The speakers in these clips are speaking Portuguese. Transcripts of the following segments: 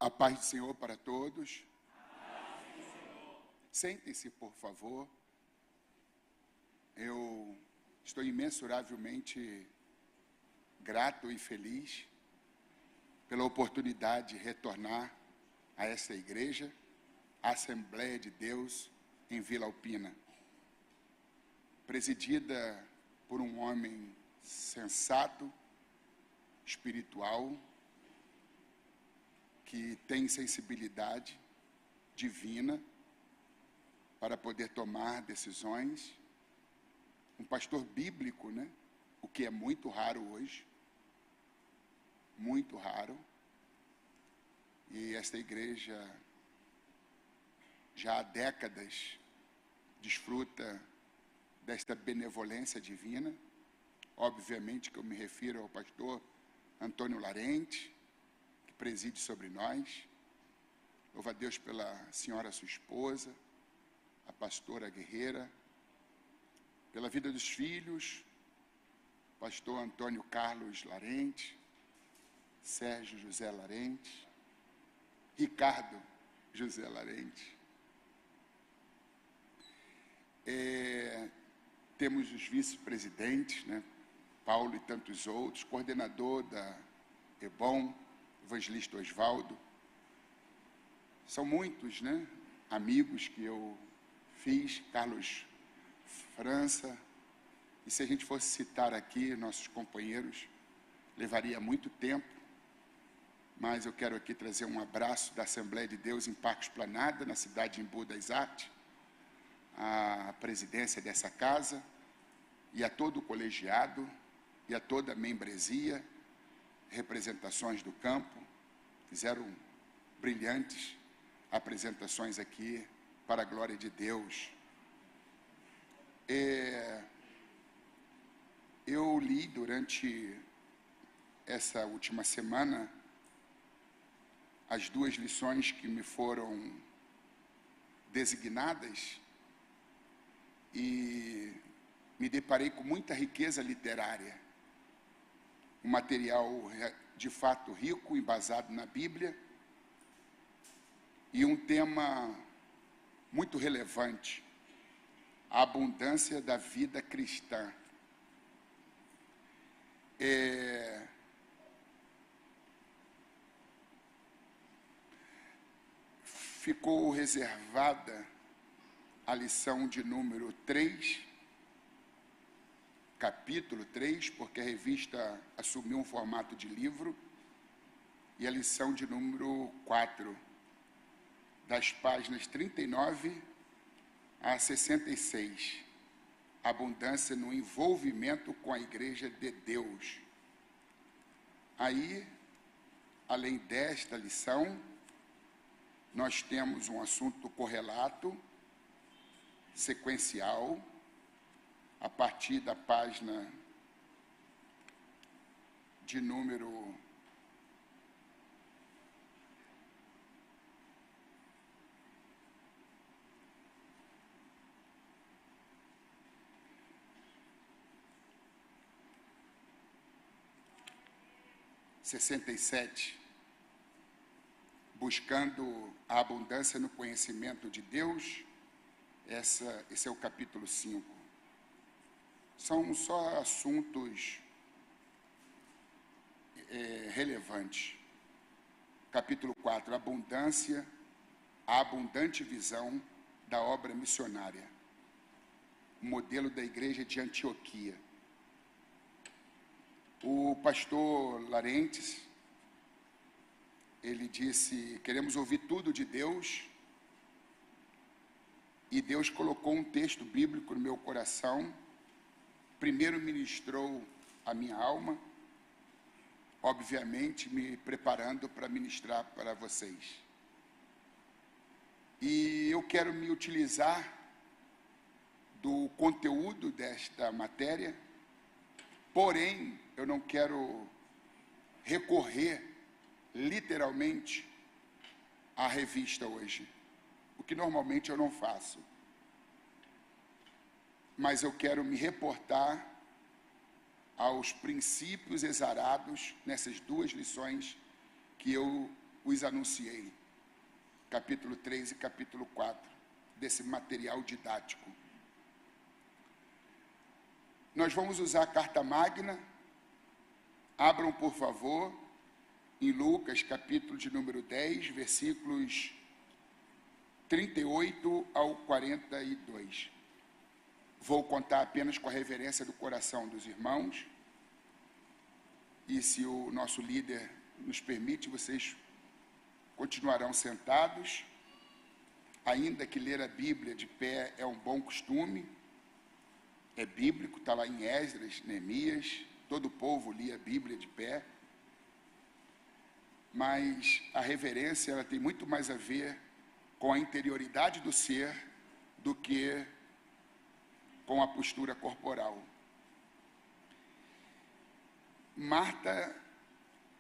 A paz do Senhor para todos. Sentem-se, por favor. Eu estou imensuravelmente grato e feliz pela oportunidade de retornar a essa igreja, a Assembleia de Deus em Vila Alpina, presidida por um homem sensato, espiritual, que tem sensibilidade divina para poder tomar decisões, um pastor bíblico, né? O que é muito raro hoje, muito raro, e esta igreja já há décadas desfruta desta benevolência divina. Obviamente que eu me refiro ao pastor Antônio Larente, que preside sobre nós. Louvo a Deus pela senhora sua esposa, a pastora guerreira, pela vida dos filhos, pastor Antônio Carlos Larente, Sérgio José Larente, Ricardo José Larente. Temos os vice-presidentes, né? Paulo e tantos outros, coordenador da EBOM, evangelista Osvaldo. São muitos, né? Amigos que eu fiz, Carlos França. E se a gente fosse citar aqui nossos companheiros, levaria muito tempo. Mas eu quero aqui trazer um abraço da Assembleia de Deus em Parque Esplanada, na cidade de Embu das Artes, à presidência dessa casa, e a todo o colegiado, e a toda a membresia, representações do campo, fizeram brilhantes apresentações aqui para a glória de Deus. Eu li durante essa última semana as duas lições que me foram designadas e me deparei com muita riqueza literária, um material de fato rico, embasado na Bíblia, e um tema muito relevante, a abundância da vida cristã. Ficou reservada a lição de número 3, capítulo 3, porque a revista assumiu um formato de livro, e a lição de número 4, das páginas 39 a 66, abundância no envolvimento com a Igreja de Deus. Aí, além desta lição, nós temos um assunto correlato, sequencial, a partir da página de número 67, buscando a abundância no conhecimento de Deus. Esse é o capítulo 5. São só assuntos relevantes. Capítulo 4, a abundante visão da obra missionária. O modelo da igreja de Antioquia. O pastor Larentes, ele disse: queremos ouvir tudo de Deus, e Deus colocou um texto bíblico no meu coração. Primeiro ministrou a minha alma, obviamente me preparando para ministrar para vocês. E eu quero me utilizar do conteúdo desta matéria, porém, eu não quero recorrer literalmente à revista hoje, o que normalmente eu não faço. Mas eu quero me reportar aos princípios exarados nessas duas lições que eu os anunciei. Capítulo 3 e capítulo 4, desse material didático. Nós vamos usar a carta magna. Abram, por favor, em Lucas, capítulo de número 10, versículos 38 ao 42. Vou contar apenas com a reverência do coração dos irmãos. E se o nosso líder nos permite, vocês continuarão sentados, ainda que ler a Bíblia de pé é um bom costume, é bíblico, está lá em Esdras, Neemias, todo o povo lia a Bíblia de pé, mas a reverência ela tem muito mais a ver com a interioridade do ser do que com a postura corporal. Marta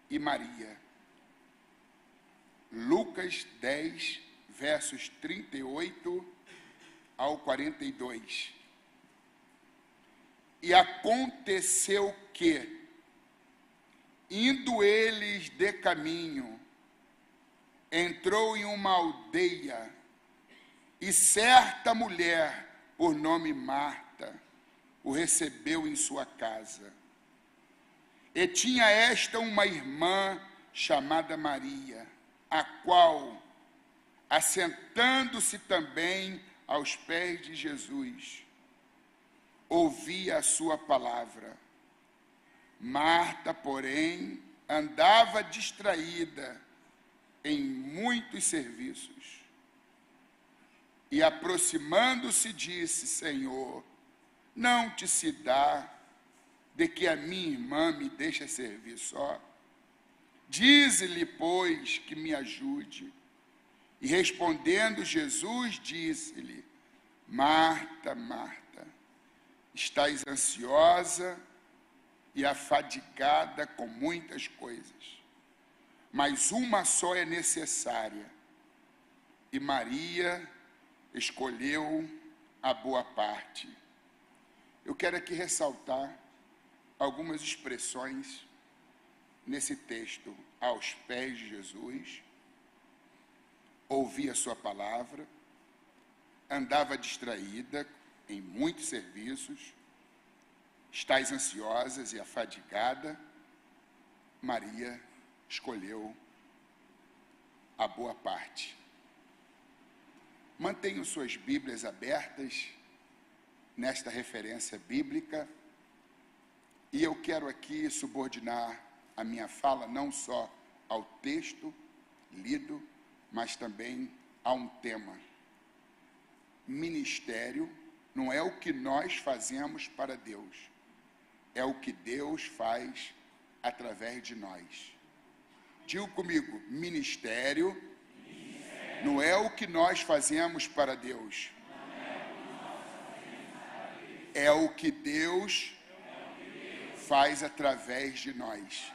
e Maria. Lucas 10, versos 38 ao 42. E aconteceu que, indo eles de caminho, entrou em uma aldeia, e certa mulher, por nome Marta, o recebeu em sua casa. E tinha esta uma irmã chamada Maria, a qual, assentando-se também aos pés de Jesus, ouvia a sua palavra. Marta, porém, andava distraída em muitos serviços. E aproximando-se, disse: Senhor, não te se dá de que a minha irmã me deixe servir só? Dize-lhe, pois, que me ajude. E respondendo Jesus, disse-lhe: Marta, Marta, estás ansiosa e afadigada com muitas coisas, mas uma só é necessária, e Maria escolheu a boa parte. Eu quero aqui ressaltar algumas expressões nesse texto: aos pés de Jesus, ouvia a sua palavra, andava distraída em muitos serviços, estás ansiosas e afadigada, Maria escolheu a boa parte. Mantenham suas Bíblias abertas nesta referência bíblica, e eu quero aqui subordinar a minha fala não só ao texto lido, mas também a um tema. Ministério não é o que nós fazemos para Deus, é o que Deus faz através de nós. Diga comigo: ministério não é o que nós fazemos para Deus, é o que Deus faz através de nós.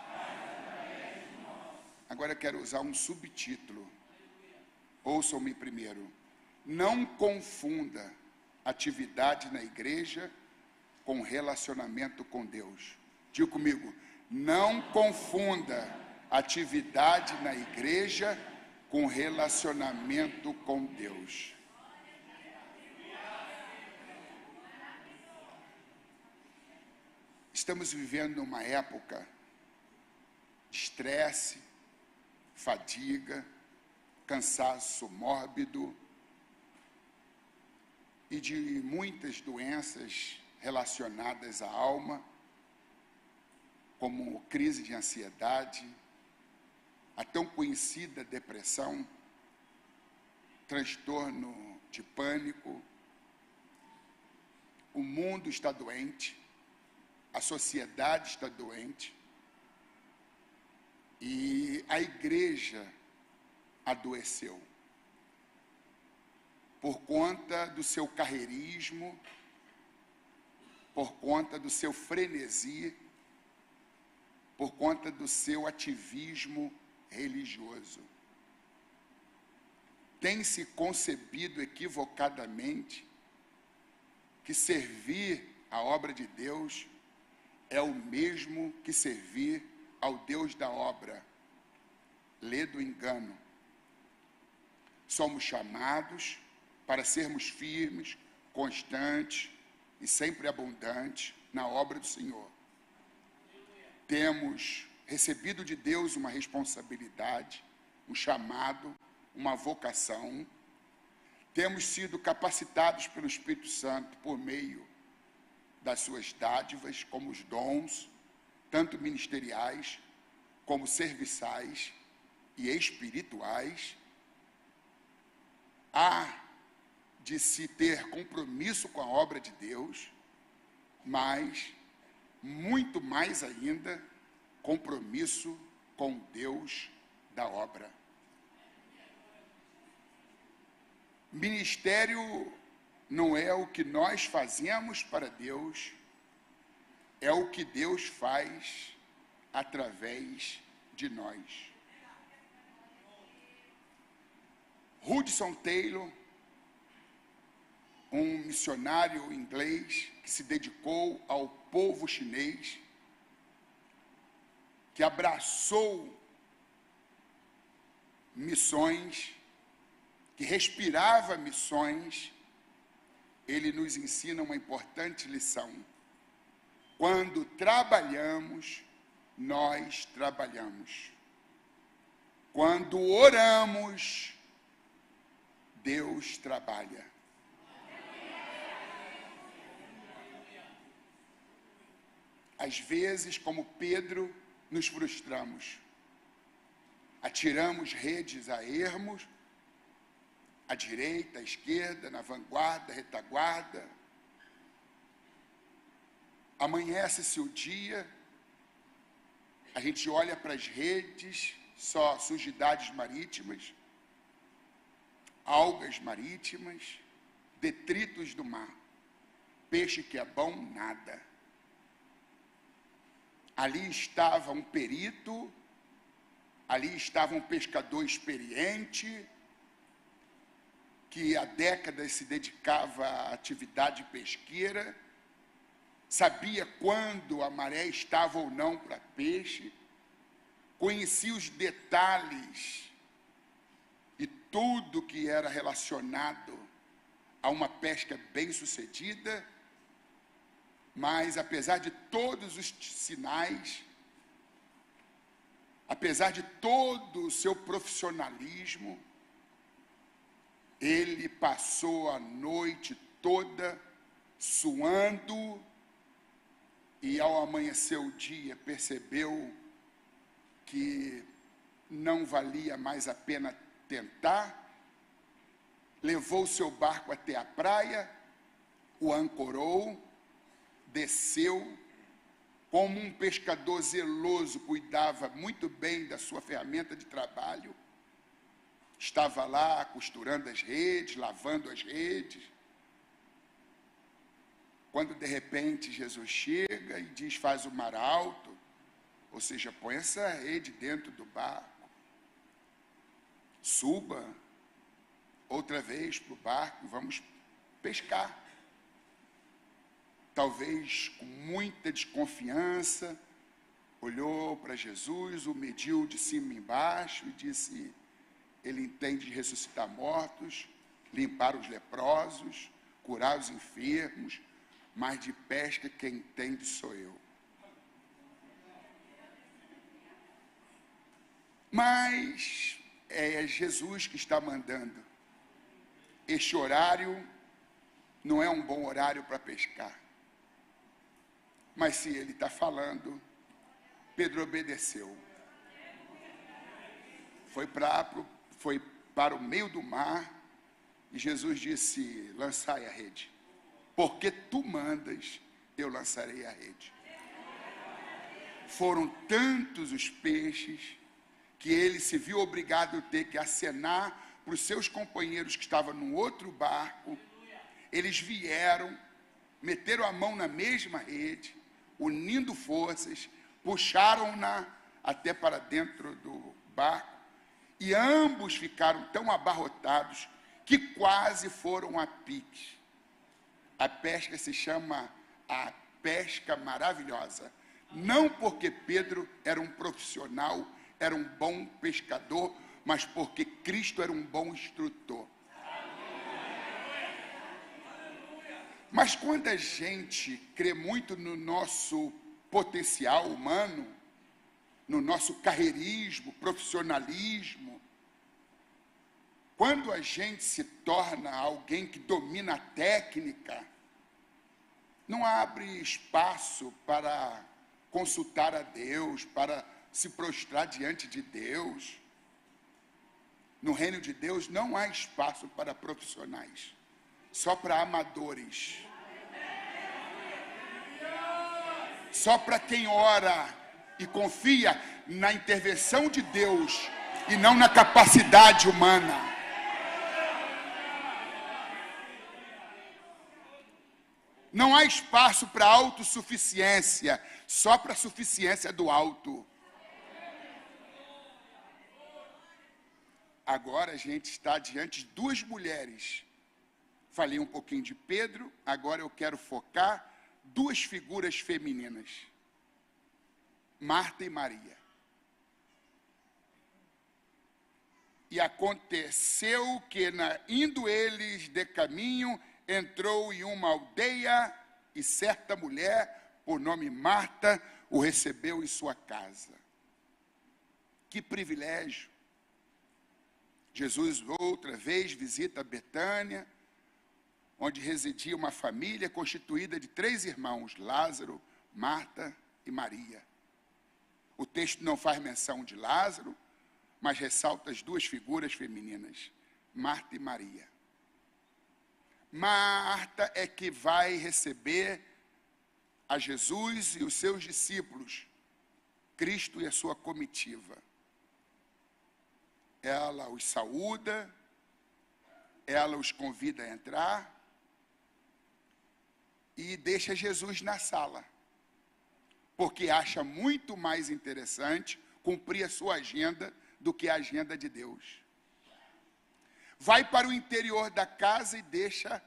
Agora eu quero usar um subtítulo. Ouçam-me primeiro. Não confunda atividade na igreja com relacionamento com Deus. Diga comigo: não confunda atividade na igreja com relacionamento com Deus. Estamos vivendo uma época de estresse, fadiga, cansaço mórbido e de muitas doenças relacionadas à alma, como crise de ansiedade, a tão conhecida depressão, transtorno de pânico. O mundo está doente, a sociedade está doente, e a igreja adoeceu por conta do seu carreirismo, por conta do seu frenesi, por conta do seu ativismo religioso. Tem-se concebido equivocadamente que servir a obra de Deus é o mesmo que servir ao Deus da obra. lê do engano. Somos chamados para sermos firmes, constantes e sempre abundantes na obra do Senhor. Temos recebido de Deus uma responsabilidade, um chamado, uma vocação. Temos sido capacitados pelo Espírito Santo por meio das suas dádivas, como os dons, tanto ministeriais como serviçais e espirituais. Há de se ter compromisso com a obra de Deus, mas, muito mais ainda, compromisso com Deus da obra. Ministério não é o que nós fazemos para Deus, é o que Deus faz através de nós. Hudson Taylor, um missionário inglês que se dedicou ao povo chinês, que abraçou missões, que respirava missões, ele nos ensina uma importante lição. Quando trabalhamos, nós trabalhamos. Quando oramos, Deus trabalha. Às vezes, como Pedro, nos frustramos. Atiramos redes a ermos, à direita, à esquerda, na vanguarda, retaguarda. Amanhece-se o dia, a gente olha para as redes, só sujidades marítimas, algas marítimas, detritos do mar. Peixe que é bom, nada. Ali estava um perito, ali estava um pescador experiente, que há décadas se dedicava à atividade pesqueira, sabia quando a maré estava ou não para peixe, conhecia os detalhes e tudo que era relacionado a uma pesca bem-sucedida, mas apesar de todos os sinais, apesar de todo o seu profissionalismo, ele passou a noite toda suando e, ao amanhecer o dia, percebeu que não valia mais a pena tentar, levou seu barco até a praia, o ancorou, desceu, como um pescador zeloso cuidava muito bem da sua ferramenta de trabalho, estava lá costurando as redes, lavando as redes, quando de repente Jesus chega e diz: faz o mar alto, ou seja, põe essa rede dentro do barco, suba outra vez para o barco, vamos pescar. Talvez com muita desconfiança, olhou para Jesus, o mediu de cima e embaixo e disse: ele entende de ressuscitar mortos, limpar os leprosos, curar os enfermos, mas de pesca quem entende sou eu. Mas é Jesus que está mandando. Este horário não é um bom horário para pescar. Mas se ele está falando, Pedro obedeceu. Foi para o meio do mar e Jesus disse: lançai a rede. Porque tu mandas, eu lançarei a rede. Foram tantos os peixes que ele se viu obrigado a ter que acenar para os seus companheiros que estavam num outro barco. Eles vieram, meteram a mão na mesma rede, unindo forças, puxaram-na até para dentro do barco, e ambos ficaram tão abarrotados que quase foram a pique. A pesca se chama a pesca maravilhosa, não porque Pedro era um profissional era um bom pescador, mas porque Cristo era um bom instrutor. Mas quando a gente crê muito no nosso potencial humano, no nosso carreirismo, profissionalismo, quando a gente se torna alguém que domina a técnica, não abre espaço para consultar a Deus, para se prostrar diante de Deus. No reino de Deus não há espaço para profissionais, só para amadores. Só para quem ora e confia na intervenção de Deus e não na capacidade humana. Não há espaço para autossuficiência, só para a suficiência do alto. Agora a gente está diante de duas mulheres. Falei um pouquinho de Pedro, agora eu quero focar duas figuras femininas. Marta e Maria. E aconteceu que, indo eles de caminho, entrou em uma aldeia e certa mulher, por nome Marta, o recebeu em sua casa. Que privilégio! Jesus outra vez visita Betânia, onde residia uma família constituída de 3 irmãos, Lázaro, Marta e Maria. O texto não faz menção de Lázaro, mas ressalta as duas figuras femininas, Marta e Maria. Marta é que vai receber a Jesus e os seus discípulos, Cristo e a sua comitiva. Ela os saúda, ela os convida a entrar e deixa Jesus na sala, porque acha muito mais interessante cumprir a sua agenda do que a agenda de Deus. Vai para o interior da casa e deixa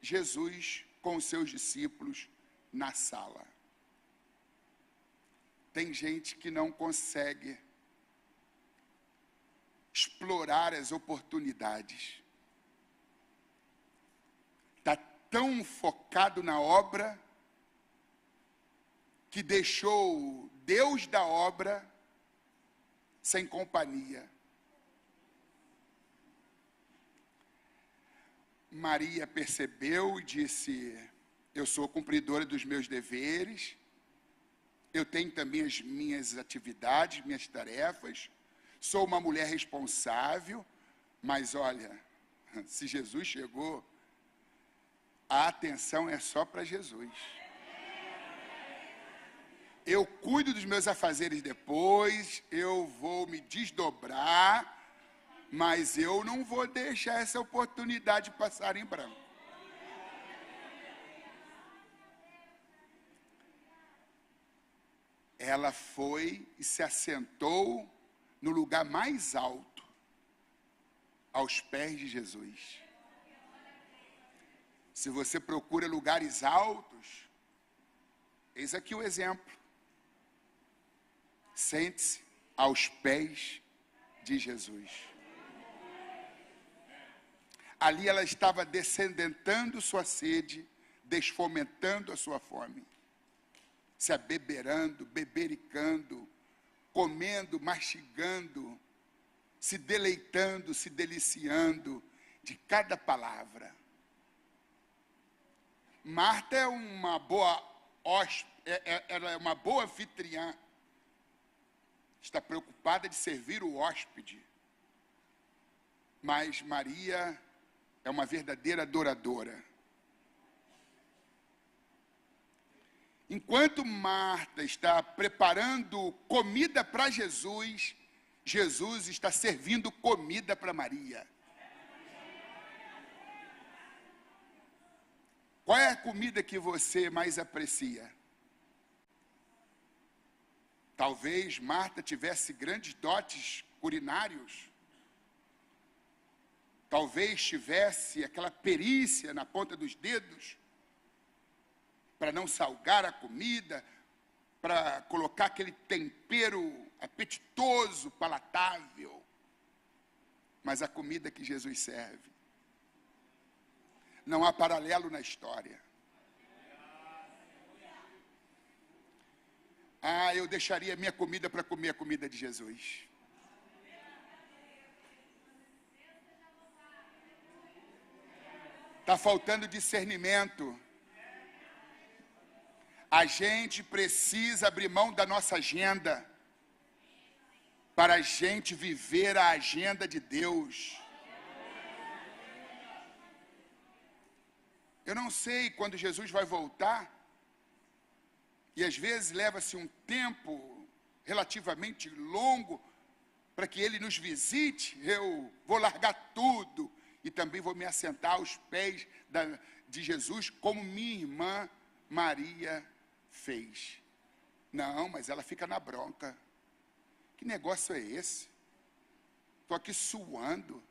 Jesus com os seus discípulos na sala. Tem gente que não consegue explorar as oportunidades. Está tão focado na obra que deixou Deus da obra sem companhia. Maria percebeu e disse: eu sou cumpridora dos meus deveres, eu tenho também as minhas atividades, minhas tarefas, sou uma mulher responsável, mas olha, se Jesus chegou, a atenção é só para Jesus. Eu cuido dos meus afazeres depois, eu vou me desdobrar, mas eu não vou deixar essa oportunidade passar em branco. Ela foi e se assentou no lugar mais alto, aos pés de Jesus. Se você procura lugares altos, eis aqui o exemplo. Sente-se aos pés de Jesus. Ali ela estava descendentando sua sede, desfomentando a sua fome, se abeberando, bebericando, comendo, mastigando, se deleitando, se deliciando de cada palavra. Marta é uma boa ela é uma boa anfitriã, está preocupada de servir o hóspede, mas Maria é uma verdadeira adoradora. Enquanto Marta está preparando comida para Jesus, Jesus está servindo comida para Maria. Qual é a comida que você mais aprecia? Talvez Marta tivesse grandes dotes culinários. Talvez tivesse aquela perícia na ponta dos dedos para não salgar a comida, para colocar aquele tempero apetitoso, palatável. Mas a comida que Jesus serve, não há paralelo na história. Ah, eu deixaria minha comida para comer a comida de Jesus. Está faltando discernimento. A gente precisa abrir mão da nossa agenda para a gente viver a agenda de Deus. Eu não sei quando Jesus vai voltar, e às vezes leva-se um tempo relativamente longo para que Ele nos visite. Eu vou largar tudo e também vou me assentar aos pés de Jesus, como minha irmã Maria fez. Não, mas ela fica na bronca. Que negócio é esse? Estou aqui suando.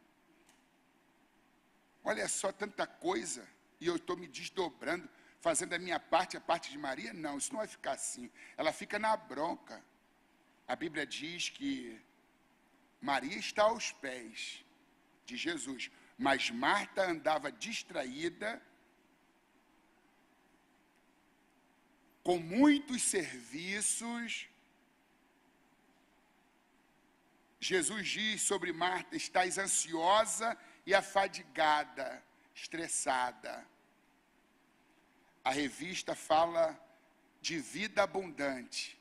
Olha só tanta coisa. E eu estou me desdobrando, fazendo a minha parte, a parte de Maria. Não, isso não vai ficar assim. Ela fica na bronca. A Bíblia diz que Maria está aos pés de Jesus, mas Marta andava distraída com muitos serviços. Jesus diz sobre Marta: estás ansiosa e afadigada, estressada. A revista fala de vida abundante.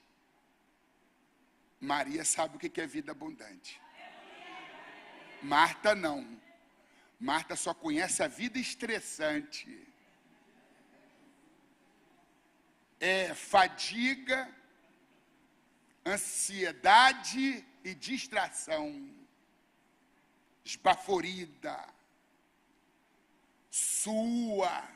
Maria sabe o que é vida abundante. Marta não. Marta só conhece a vida estressante. É fadiga, ansiedade e distração. Esbaforida, sua,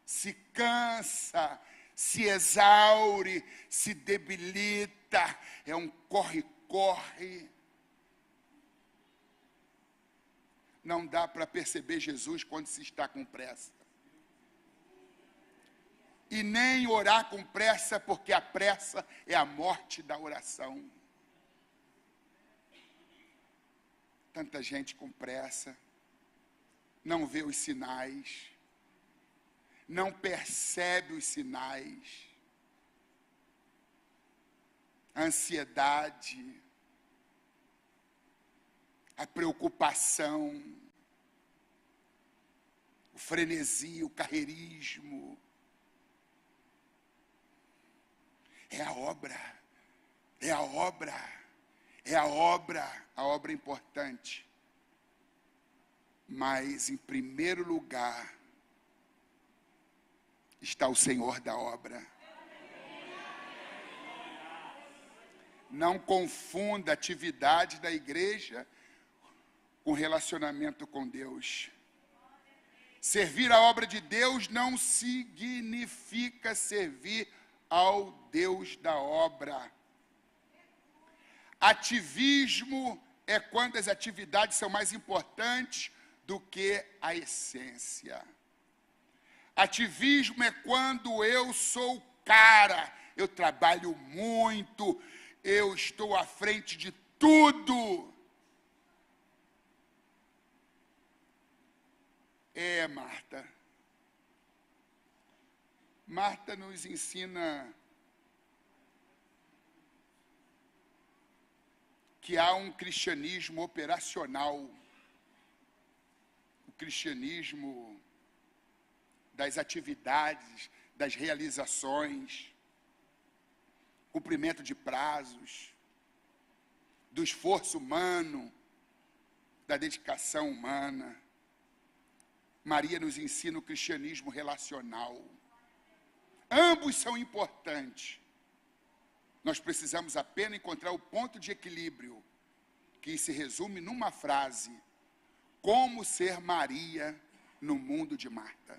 se cansa, se exaure, se debilita. É um corre-corre. Não dá para perceber Jesus quando se está com pressa. E nem orar com pressa, porque a pressa é a morte da oração. Tanta gente com pressa, não vê os sinais, não percebe os sinais. A ansiedade, a preocupação, o frenesi, o carreirismo. É a obra, é a obra, é a obra importante. Mas, em primeiro lugar, está o Senhor da obra. Não confunda a atividade da igreja com relacionamento com Deus. Servir a obra de Deus não significa servir ao Deus da obra. Ativismo é quando as atividades são mais importantes do que a essência. Ativismo é quando eu sou cara, eu trabalho muito, eu estou à frente de tudo. Marta. Marta nos ensina que há um cristianismo operacional, o cristianismo das atividades, das realizações, cumprimento de prazos, do esforço humano, da dedicação humana. Maria nos ensina o cristianismo relacional. Ambos são importantes. Nós precisamos apenas encontrar o ponto de equilíbrio, que se resume numa frase: como ser Maria no mundo de Marta.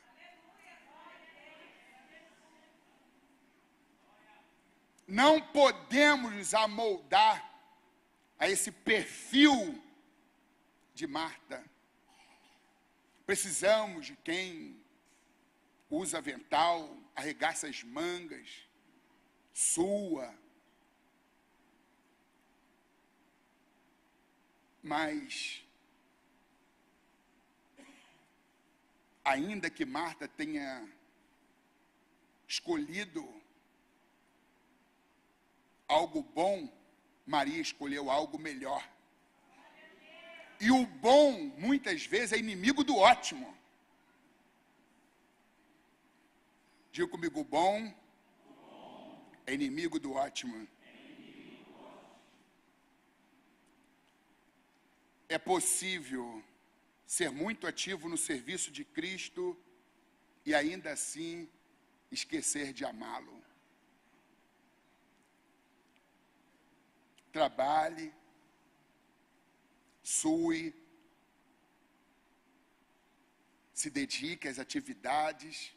Não podemos nos amoldar a esse perfil de Marta. Precisamos de quem usa avental, arregaça as mangas, sua, Mas, ainda que Marta tenha escolhido algo bom, Maria escolheu algo melhor. E o bom, muitas vezes, é inimigo do ótimo. Diga comigo, o bom é inimigo do ótimo. É possível ser muito ativo no serviço de Cristo e ainda assim esquecer de amá-lo. Trabalhe, sue, se dedique às atividades,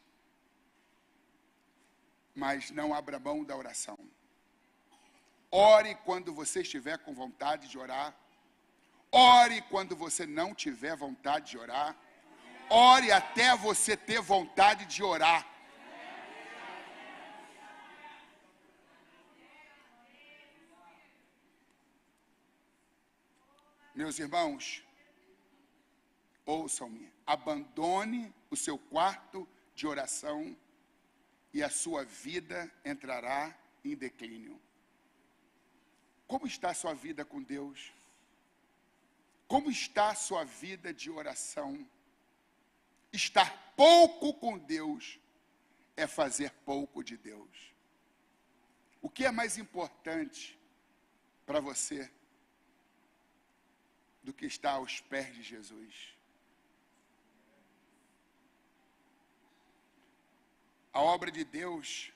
mas não abra mão da oração. Ore quando você estiver com vontade de orar. Ore quando você não tiver vontade de orar. Ore até você ter vontade de orar. Meus irmãos, ouçam-me. Abandone o seu quarto de oração e a sua vida entrará em declínio. Como está a sua vida com Deus? Como está a sua vida de oração? Estar pouco com Deus é fazer pouco de Deus. O que é mais importante para você do que estar aos pés de Jesus? A obra de Deus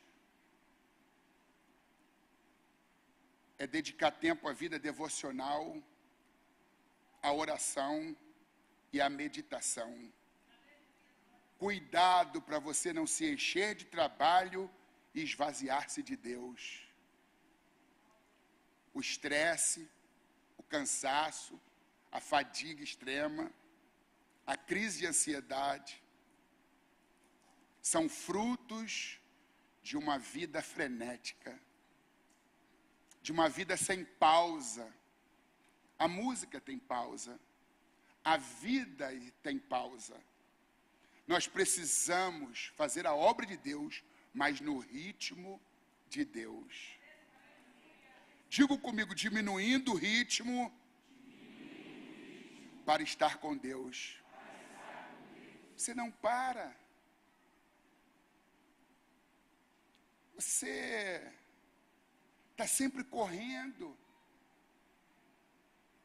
é dedicar tempo à vida devocional, à oração e à meditação. Cuidado para você não se encher de trabalho e esvaziar-se de Deus. O estresse, o cansaço, a fadiga extrema, a crise de ansiedade, são frutos de uma vida frenética, de uma vida sem pausa. A música tem pausa, a vida tem pausa. Nós precisamos fazer a obra de Deus, mas no ritmo de Deus. Diga comigo, diminuindo o ritmo para estar com Deus. Você não para. Você está sempre correndo.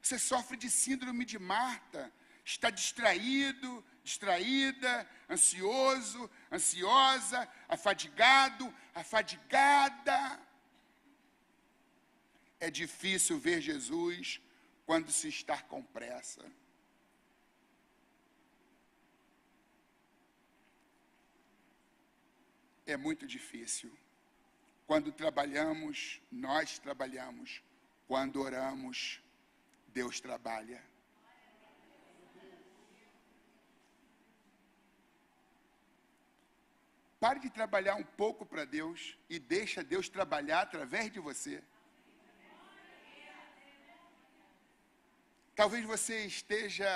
Você sofre de síndrome de Marta. Está distraído, distraída, ansioso, ansiosa, afadigado, afadigada. É difícil ver Jesus quando se está com pressa. É muito difícil. Quando trabalhamos, nós trabalhamos. Quando oramos, Deus trabalha. Pare de trabalhar um pouco para Deus e deixa Deus trabalhar através de você. Talvez você esteja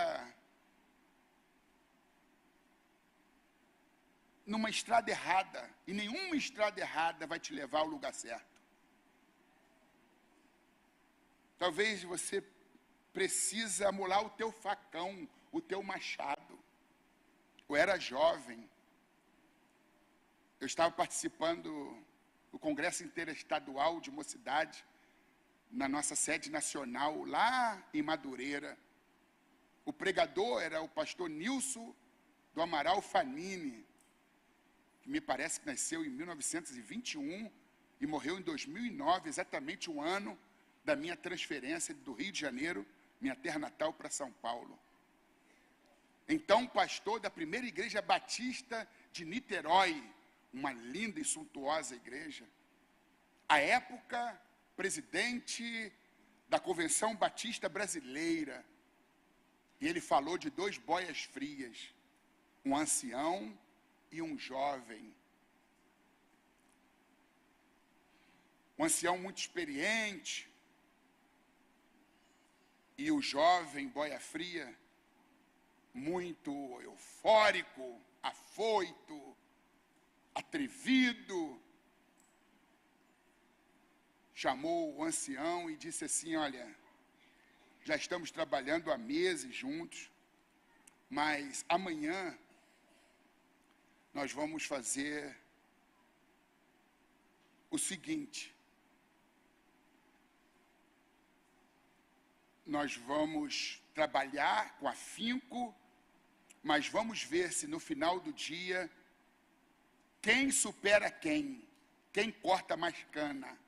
numa estrada errada, e nenhuma estrada errada vai te levar ao lugar certo. Talvez você precisa amolar o teu facão, o teu machado. Eu era jovem, eu estava participando do Congresso Interestadual de Mocidade, na nossa sede nacional, lá em Madureira. O pregador era o pastor Nilson do Amaral Fanini, que me parece que nasceu em 1921 e morreu em 2009, exatamente um ano da minha transferência do Rio de Janeiro, minha terra natal, para São Paulo. Então, pastor da primeira igreja batista de Niterói, uma linda e suntuosa igreja. À época, presidente da Convenção Batista Brasileira. E ele falou de dois boias frias, um ancião e um jovem. Um ancião muito experiente, E o jovem boia fria, muito eufórico, afoito, atrevido, chamou o ancião e disse assim: olha, já estamos trabalhando há meses juntos, mas amanhã nós vamos fazer o seguinte: nós vamos trabalhar com afinco, mas vamos ver se no final do dia quem supera quem corta mais cana.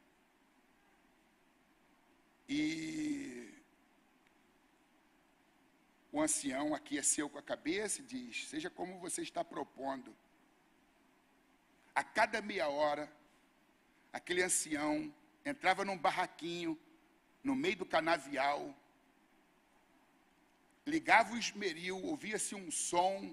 E o ancião aqueceu com a cabeça e diz: seja como você está propondo. A cada meia hora, aquele ancião entrava num barraquinho, no meio do canavial, ligava o esmeril, ouvia-se um som,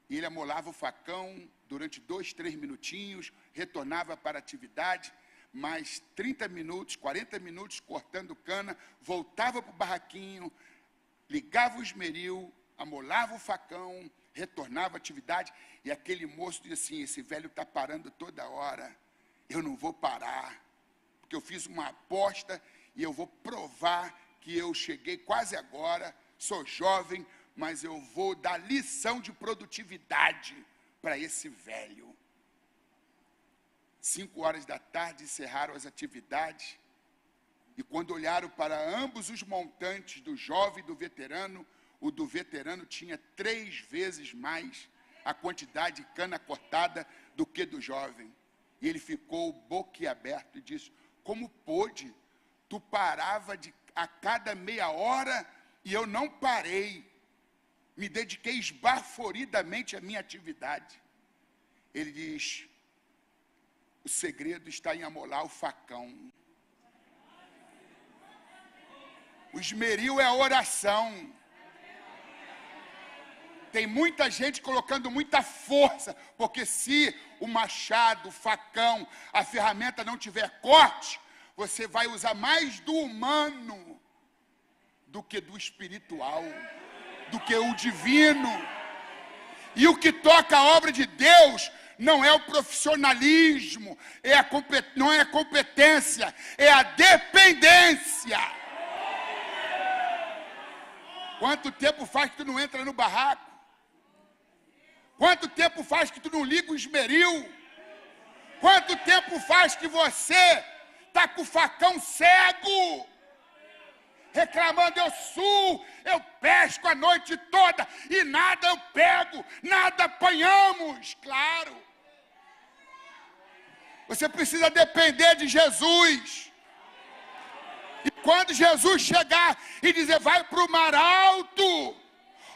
e ele amolava o facão durante 2, 3 minutinhos, retornava para a atividade, mais 30 minutos, 40 minutos cortando cana, voltava para o barraquinho, ligava o esmeril, amolava o facão, retornava à atividade, e aquele moço dizia assim: esse velho está parando toda hora, eu não vou parar, porque eu fiz uma aposta e eu vou provar que eu cheguei quase agora, sou jovem, mas eu vou dar lição de produtividade para esse velho. 5 horas da tarde encerraram as atividades, e quando olharam para ambos os montantes, do jovem e do veterano, o do veterano tinha 3 vezes mais a quantidade de cana cortada do que do jovem. E ele ficou boquiaberto e disse: como pôde? Tu parava a cada meia hora e eu não parei. Me dediquei esbaforidamente à minha atividade. Ele diz: o segredo está em amolar o facão. O esmeril é a oração. Tem muita gente colocando muita força, porque se o machado, o facão, a ferramenta não tiver corte, você vai usar mais do humano do que do espiritual, do que o divino. E o que toca a obra de Deus não é o profissionalismo, não é a competência, é a dependência. Quanto tempo faz que tu não entra no barraco? Quanto tempo faz que tu não liga o esmeril? Quanto tempo faz que você está com o facão cego? Reclamando: eu suo, eu pesco a noite toda e nada eu pego, nada apanhamos. Claro. Você precisa depender de Jesus. E quando Jesus chegar e dizer: vai para o mar alto,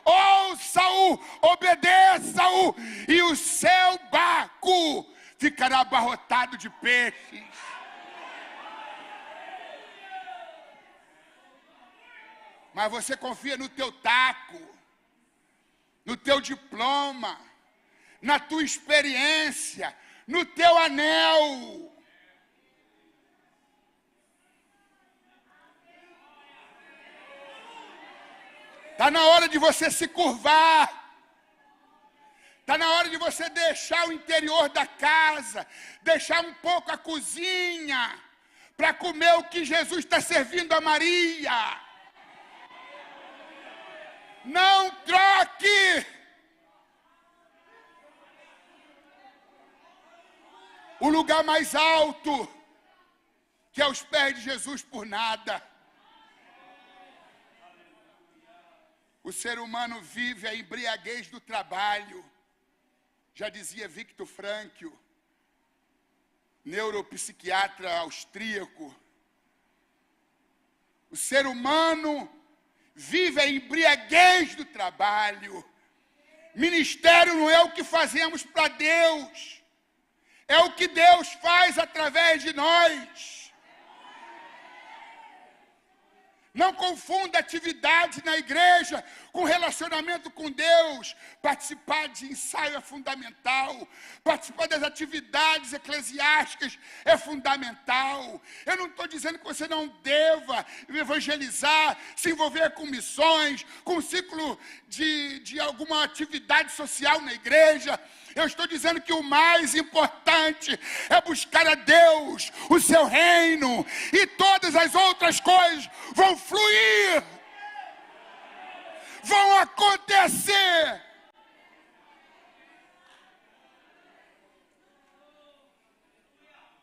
ouça-o, obedeça-o, e o seu barco ficará abarrotado de peixes. Mas você confia no teu taco, no teu diploma, na tua experiência, no teu anel. Está na hora de você se curvar. Está na hora de você deixar o interior da casa, deixar um pouco a cozinha, para comer o que Jesus está servindo a Maria. Não troque o lugar mais alto, que é os pés de Jesus, por nada. O ser humano vive a embriaguez do trabalho. Já dizia Viktor Frankl, neuropsiquiatra austríaco. O ser humano vive a embriaguez do trabalho. Ministério não é o que fazemos para Deus, é o que Deus faz através de nós. Não confunda atividade na igreja com relacionamento com Deus. Participar de ensaio é fundamental. Participar das atividades eclesiásticas é fundamental. Eu não estou dizendo que você não deva evangelizar, se envolver com missões, com um ciclo de alguma atividade social na igreja. Eu estou dizendo que o mais importante é buscar a Deus, o seu reino, e todas as outras coisas vão fluir, vão acontecer.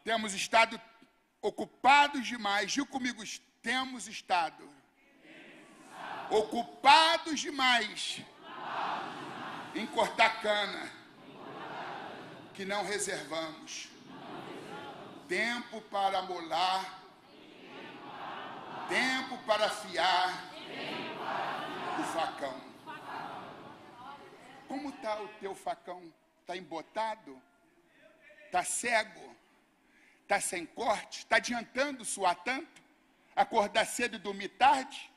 Temos estado ocupados demais. Diga comigo, temos estado ocupados demais em cortar cana, que não reservamos tempo para molar, tempo para afiar o facão. Como está o teu facão? Está embotado? Está cego? Está sem corte? Está adiantando suar tanto? Acordar cedo e dormir tarde?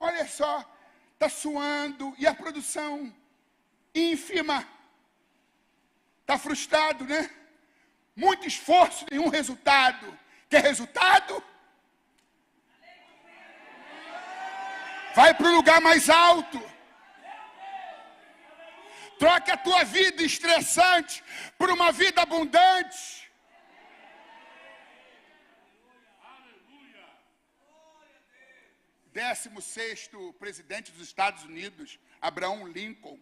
Olha só, está suando e a produção ínfima. Está frustrado, né? Muito esforço, nenhum resultado. Quer resultado? Vai para o lugar mais alto. Troque a tua vida estressante por uma vida abundante. 16º presidente dos Estados Unidos, Abraham Lincoln,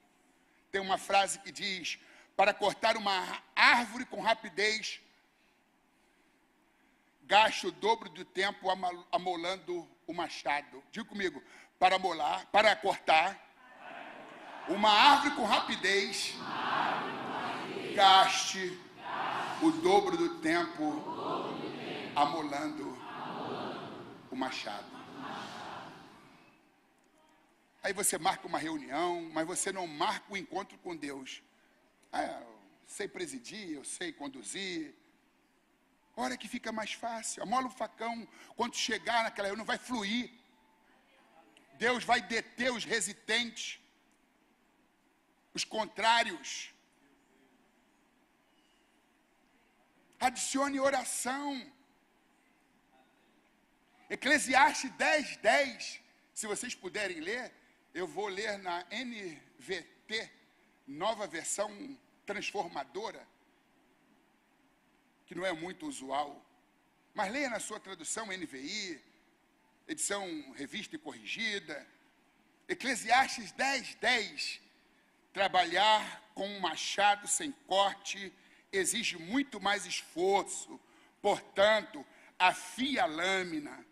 tem uma frase que diz: para cortar uma árvore com rapidez, gaste o dobro do tempo amolando o machado. Diga comigo, para cortar uma árvore com rapidez, gaste o dobro do tempo amolando o machado. Aí você marca uma reunião, mas você não marca o encontro com Deus. Eu sei presidir, eu sei conduzir. Hora que fica mais fácil. Amola o facão. Quando chegar naquela reunião, vai fluir. Deus vai deter os resistentes, os contrários. Adicione oração. Eclesiastes 10:10. Se vocês puderem ler, eu vou ler na NVT, nova versão transformadora, que não é muito usual. Mas leia na sua tradução NVI, edição revista e corrigida. Eclesiastes 10:10. Trabalhar com um machado sem corte exige muito mais esforço. Portanto, afia a lâmina.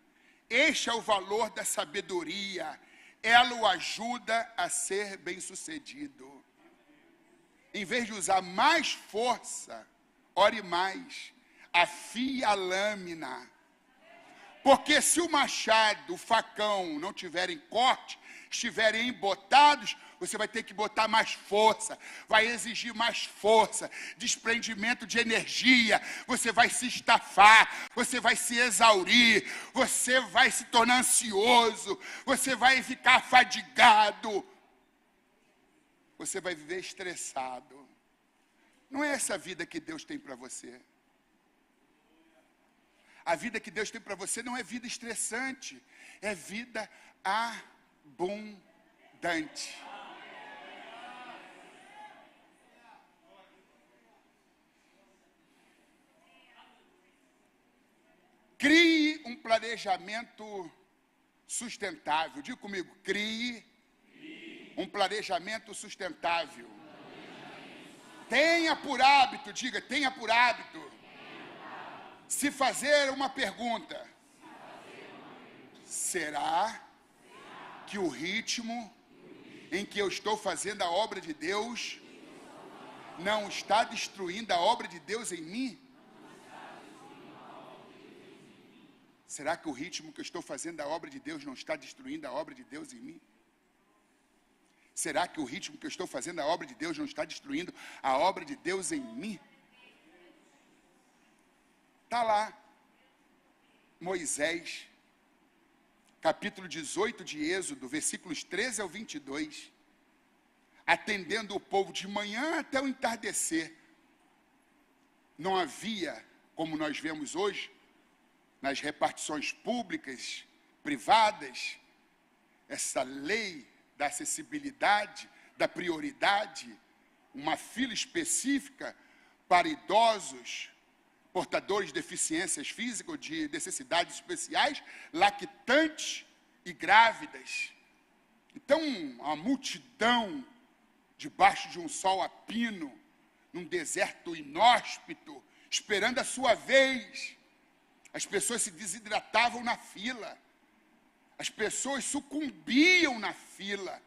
Este é o valor da sabedoria. Ela o ajuda a ser bem-sucedido. Em vez de usar mais força, ore mais. Afie a lâmina. Porque se o machado, o facão não tiverem corte, estiverem embotados, você vai ter que botar mais força, vai exigir mais força, desprendimento de energia, você vai se estafar, você vai se exaurir, você vai se tornar ansioso, você vai ficar fadigado, você vai viver estressado. Não é essa a vida que Deus tem para você. A vida que Deus tem para você não é vida estressante, é vida abundante. Crie um planejamento sustentável. Diga comigo, crie um planejamento sustentável. Tenha por hábito, diga, tenha por hábito, se fazer uma pergunta: será que o ritmo em que eu estou fazendo a obra de Deus não está destruindo a obra de Deus em mim? Será que o ritmo que eu estou fazendo a obra de Deus não está destruindo a obra de Deus em mim? Será que o ritmo que eu estou fazendo a obra de Deus não está destruindo a obra de Deus em mim? Está lá Moisés, capítulo 18 de Êxodo, versículos 13 ao 22, atendendo o povo de manhã até o entardecer. Não havia, como nós vemos hoje, nas repartições públicas, privadas, essa lei da acessibilidade, da prioridade, uma fila específica para idosos, portadores de deficiências físicas ou de necessidades especiais, lactantes e grávidas. Então, a multidão, debaixo de um sol a pino, num deserto inóspito, esperando a sua vez. As pessoas se desidratavam na fila. As pessoas sucumbiam na fila.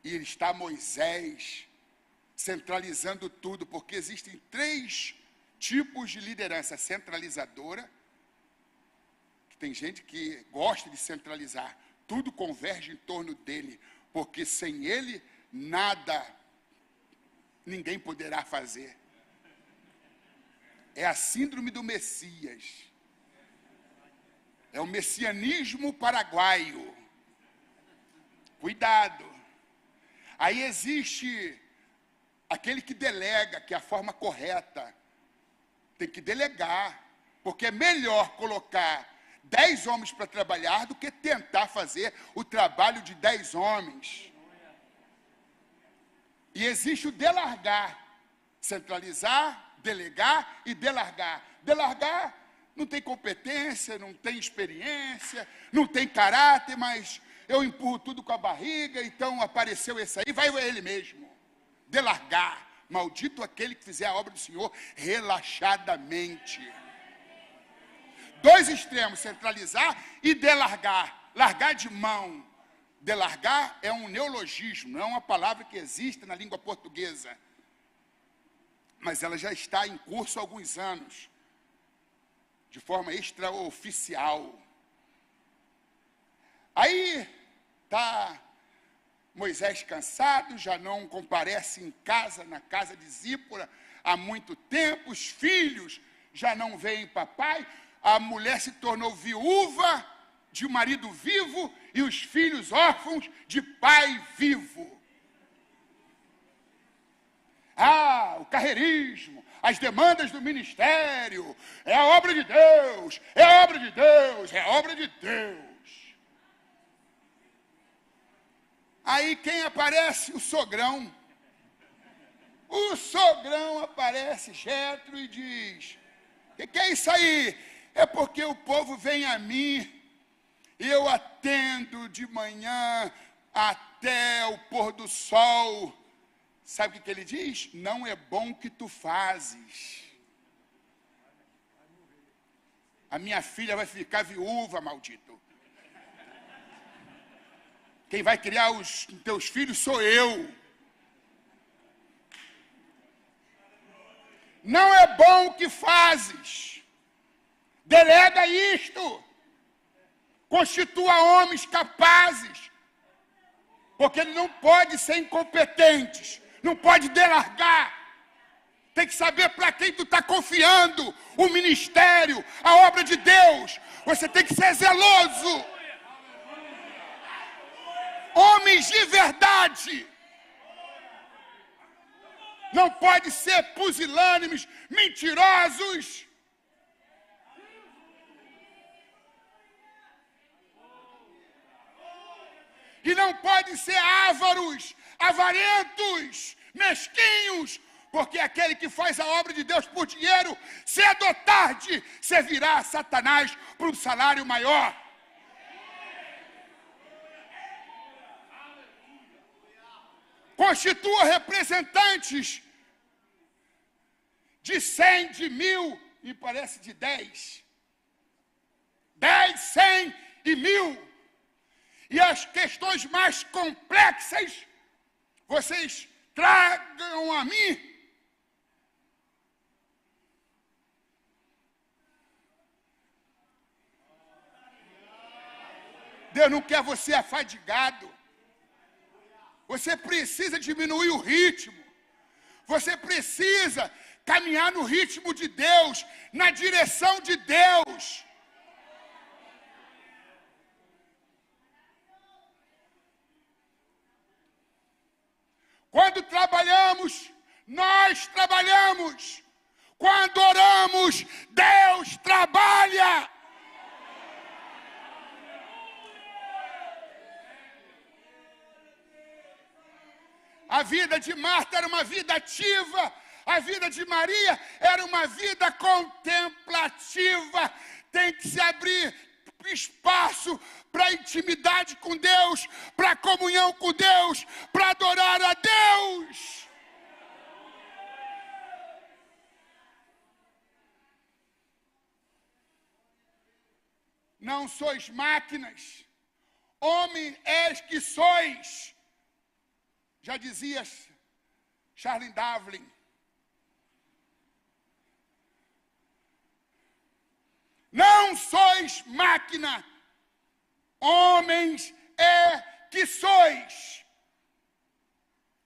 E está Moisés centralizando tudo, porque existem 3 tipos de liderança: centralizadora, que tem gente que gosta de centralizar, tudo converge em torno dele, porque sem ele nada, ninguém poderá fazer. É a síndrome do Messias, é o messianismo paraguaio. Cuidado. Aí existe aquele que delega, que é a forma correta. Tem que delegar, porque é melhor colocar 10 homens para trabalhar do que tentar fazer o trabalho de 10 homens. E existe o delargar, centralizar, delegar e delargar. Delargar não tem competência, não tem experiência, não tem caráter, mas eu empurro tudo com a barriga, então apareceu esse aí, vai ele mesmo. Delargar. Maldito aquele que fizer a obra do Senhor relaxadamente. 2 extremos, centralizar e delargar. Largar de mão. Delargar é um neologismo, não é uma palavra que existe na língua portuguesa. Mas ela já está em curso há alguns anos, de forma extraoficial. Aí está Moisés cansado, já não comparece em casa, na casa de Zípora, há muito tempo. Os filhos já não veem papai. A mulher se tornou viúva de um marido vivo e os filhos órfãos de pai vivo. O carreirismo, as demandas do ministério, é a obra de Deus, é a obra de Deus, é a obra de Deus. Aí quem aparece? O sogrão. O sogrão aparece, Jetro, e diz: o que é isso aí? É porque o povo vem a mim, e eu atendo de manhã até o pôr do sol. Sabe o que ele diz? Não é bom o que tu fazes. A minha filha vai ficar viúva, maldito. Quem vai criar os teus filhos sou eu. Não é bom o que fazes. Delega isto. Constitua homens capazes. Porque ele não pode ser incompetente. Não pode delargar. Tem que saber para quem tu está confiando o ministério, a obra de Deus. Você tem que ser zeloso. Homens de verdade. Não pode ser pusilânimes, mentirosos. E não podem ser ávaros, avarentos, mesquinhos, porque aquele que faz a obra de Deus por dinheiro, cedo ou tarde, servirá a Satanás por um salário maior. Constitua representantes de 100, de 1000 e parece de 10. 10, 100 e 1000. E as questões mais complexas, vocês tragam a mim. Deus não quer você afadigado. Você precisa diminuir o ritmo. Você precisa caminhar no ritmo de Deus, na direção de Deus. Quando trabalhamos, nós trabalhamos. Quando oramos, Deus trabalha. A vida de Marta era uma vida ativa. A vida de Maria era uma vida contemplativa. Tem que se abrir espaço para intimidade com Deus, para comunhão com Deus, para adorar a Deus. Não sois máquinas, homem és que sois. Já dizia Charles Darwin. Não sois máquina, homens é que sois.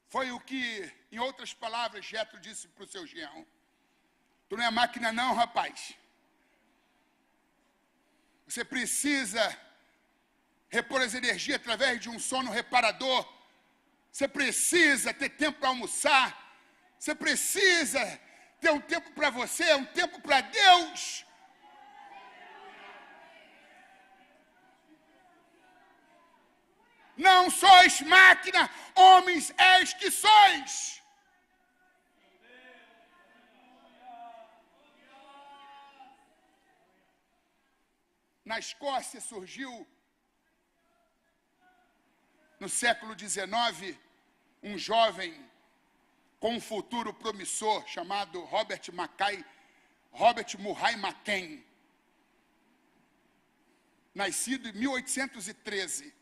Foi o que, em outras palavras, Jetro disse para o seu genro. Tu não é máquina não, rapaz. Você precisa repor as energias através de um sono reparador. Você precisa ter tempo para almoçar. Você precisa ter um tempo para você, um tempo para Deus. Não sois máquina, homens és que sois. Na Escócia surgiu, no século XIX, um jovem com um futuro promissor chamado Robert Murray McCain, nascido em 1813.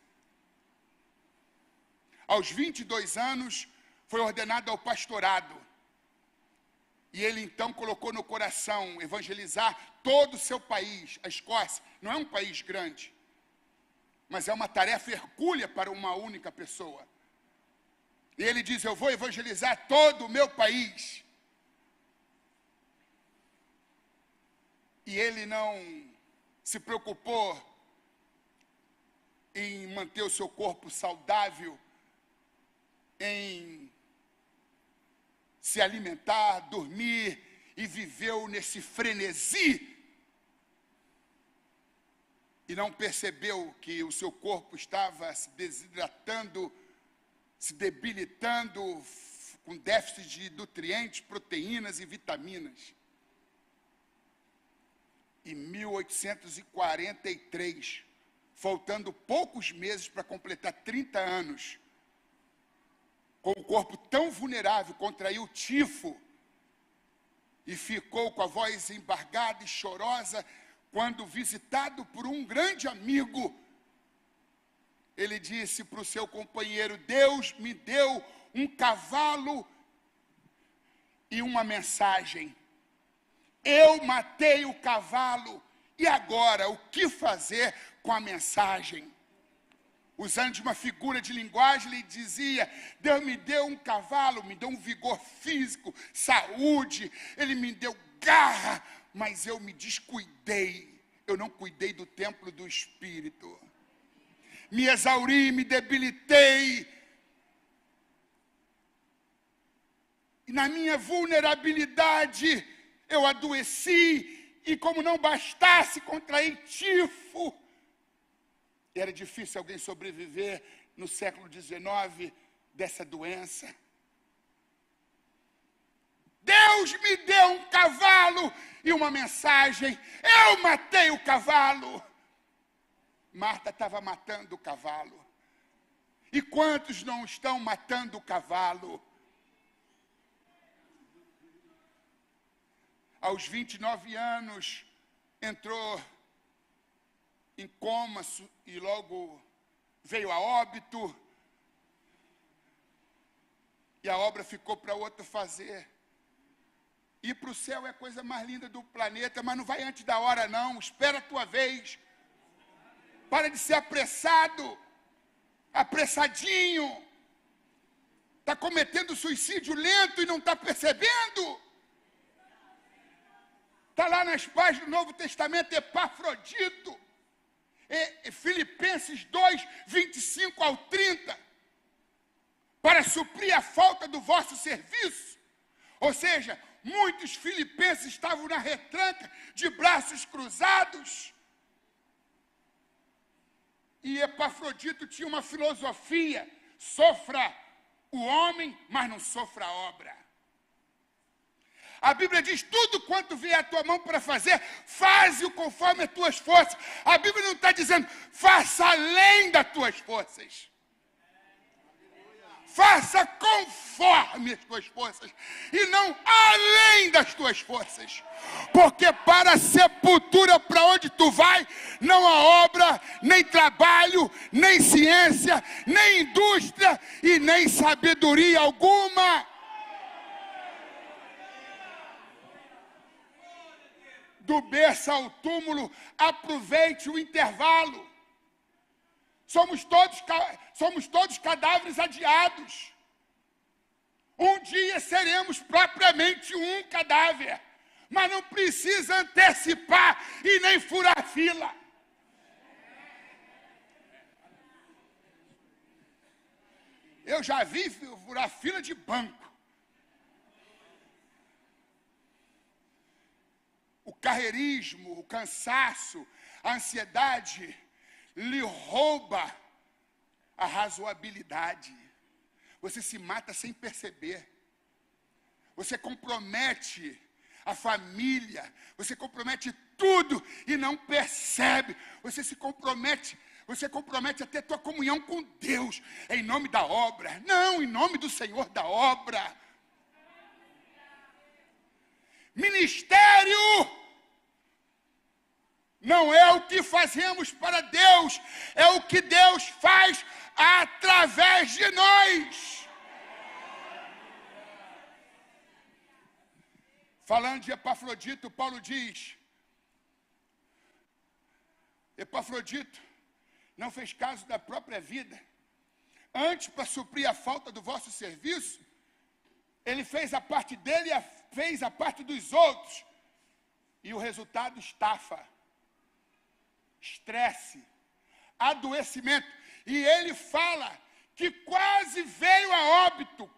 Aos 22 anos, foi ordenado ao pastorado. E ele então colocou no coração evangelizar todo o seu país. A Escócia não é um país grande, mas é uma tarefa hercúlea para uma única pessoa. E ele diz, eu vou evangelizar todo o meu país. E ele não se preocupou em manter o seu corpo saudável, em se alimentar, dormir, e viveu nesse frenesi. E não percebeu que o seu corpo estava se desidratando, se debilitando, com déficit de nutrientes, proteínas e vitaminas. Em 1843, faltando poucos meses para completar 30 anos, com o corpo tão vulnerável, contraiu tifo e ficou com a voz embargada e chorosa, quando visitado por um grande amigo, ele disse para o seu companheiro, Deus me deu um cavalo e uma mensagem. Eu matei o cavalo, e agora o que fazer com a mensagem? Usando de uma figura de linguagem, ele dizia, Deus me deu um cavalo, me deu um vigor físico, saúde, ele me deu garra, mas eu me descuidei, eu não cuidei do templo do Espírito. Me exauri, me debilitei. E na minha vulnerabilidade, eu adoeci, e como não bastasse, contraí tifo. Era difícil alguém sobreviver no século XIX dessa doença. Deus me deu um cavalo e uma mensagem. Eu matei o cavalo. Marta estava matando o cavalo. E quantos não estão matando o cavalo? Aos 29 anos, entrou em coma e logo veio a óbito. E a obra ficou para outro fazer. Ir para o céu é a coisa mais linda do planeta, mas não vai antes da hora não, espera a tua vez. Para de ser apressado, apressadinho. Está cometendo suicídio lento e não está percebendo. Está lá nas páginas do Novo Testamento, Epafrodito. Filipenses 2, 25 ao 30. para suprir a falta do vosso serviço. Ou seja, muitos filipenses estavam na retranca, de braços cruzados. E Epafrodito tinha uma filosofia: sofra o homem, mas não sofra a obra. A Bíblia diz: tudo quanto vier à tua mão para fazer, faze-o conforme as tuas forças. A Bíblia não está dizendo, faça além das tuas forças. Faça conforme as tuas forças, e não além das tuas forças. Porque para a sepultura para onde tu vai, não há obra, nem trabalho, nem ciência, nem indústria e nem sabedoria alguma. Do berço ao túmulo, aproveite o intervalo. Somos todos cadáveres adiados. Um dia seremos propriamente um cadáver, mas não precisa antecipar e nem furar fila. Eu já vi furar fila de banco. O carreirismo, o cansaço, a ansiedade lhe rouba a razoabilidade. Você se mata sem perceber. Você compromete a família, você compromete tudo e não percebe. Você compromete até a tua comunhão com Deus, em nome da obra. Não, em nome do Senhor da obra. Ministério não é o que fazemos para Deus, é o que Deus faz através de nós. Falando de Epafrodito, Paulo diz: Epafrodito não fez caso da própria vida. Antes, para suprir a falta do vosso serviço, ele fez a parte dele e fez a parte dos outros. E o resultado: estafa, estresse, adoecimento. E ele fala que quase veio a óbito.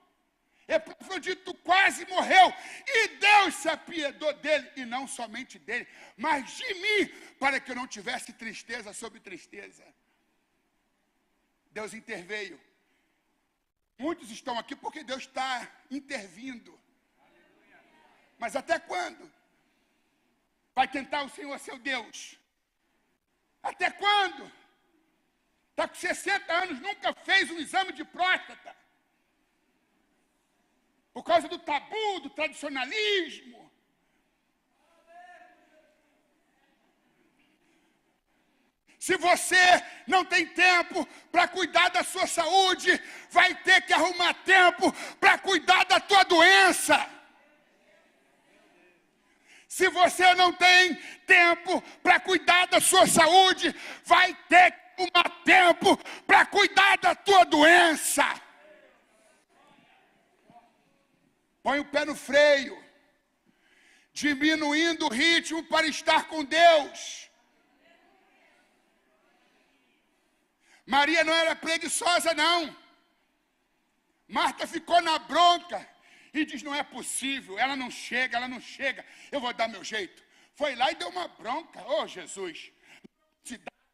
Epafrodito quase morreu. E Deus se apiedou dele, e não somente dele, mas de mim, para que eu não tivesse tristeza sobre tristeza. Deus interveio. Muitos estão aqui porque Deus está intervindo. Mas até quando vai tentar o Senhor, seu Deus? Até quando? Está com 60 anos, nunca fez um exame de próstata. Por causa do tabu, do tradicionalismo. Se você não tem tempo para cuidar da sua saúde, vai ter que arrumar tempo para cuidar da tua doença. Se você não tem tempo para cuidar da sua saúde, vai ter que arrumar tempo para cuidar da tua doença. Põe o pé no freio, diminuindo o ritmo para estar com Deus. Maria não era preguiçosa, não. Marta ficou na bronca e diz: não é possível, ela não chega, eu vou dar meu jeito. Foi lá e deu uma bronca. Ô, Jesus,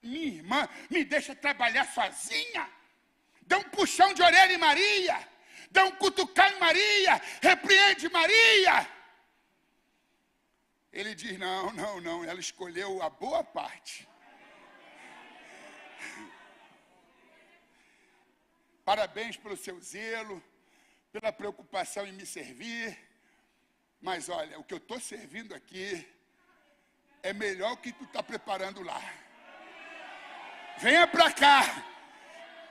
minha irmã me deixa trabalhar sozinha. Dá um puxão de orelha em Maria, dá um cutucão em Maria, repreende Maria. Ele diz: não, ela escolheu a boa parte. Parabéns pelo seu zelo, pela preocupação em me servir. Mas olha, o que eu estou servindo aqui é melhor o que tu está preparando lá. Venha para cá.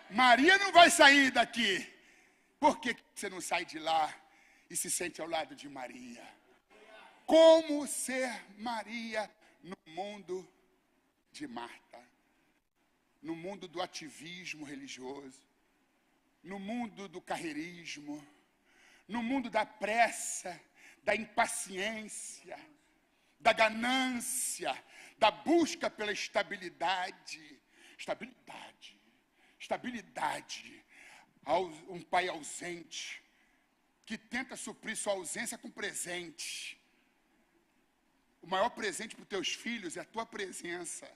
Maria não vai sair daqui. Por que você não sai de lá e se sente ao lado de Maria? Como ser Maria no mundo de Marta? No mundo do ativismo religioso, no mundo do carreirismo, no mundo da pressa, da impaciência, da ganância, da busca pela estabilidade. Estabilidade. um pai ausente, que tenta suprir sua ausência com presente. O maior presente para os teus filhos é a tua presença.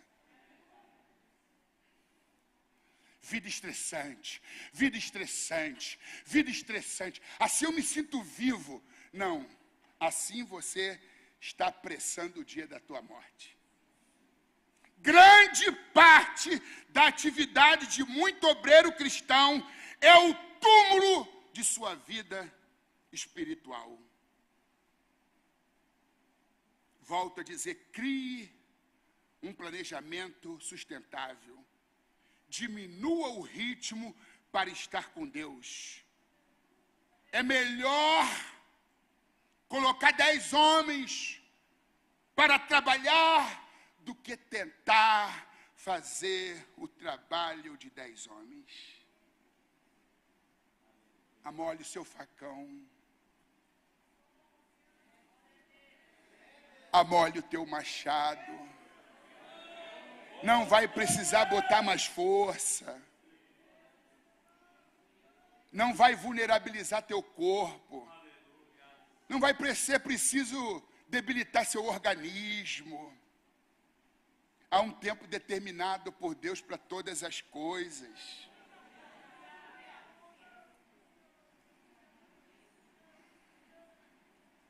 Vida estressante, vida estressante, vida estressante. Assim eu me sinto vivo. Não, assim você está apressando o dia da tua morte. Grande parte da atividade de muito obreiro cristão é o túmulo de sua vida espiritual. Volto a dizer, crie um planejamento sustentável. Diminua o ritmo para estar com Deus. É melhor colocar 10 homens para trabalhar do que tentar fazer o trabalho de 10 homens. Amole o seu facão. Amole o teu machado. Não vai precisar botar mais força. Não vai vulnerabilizar teu corpo. Não vai ser preciso debilitar seu organismo. Há um tempo determinado por Deus para todas as coisas.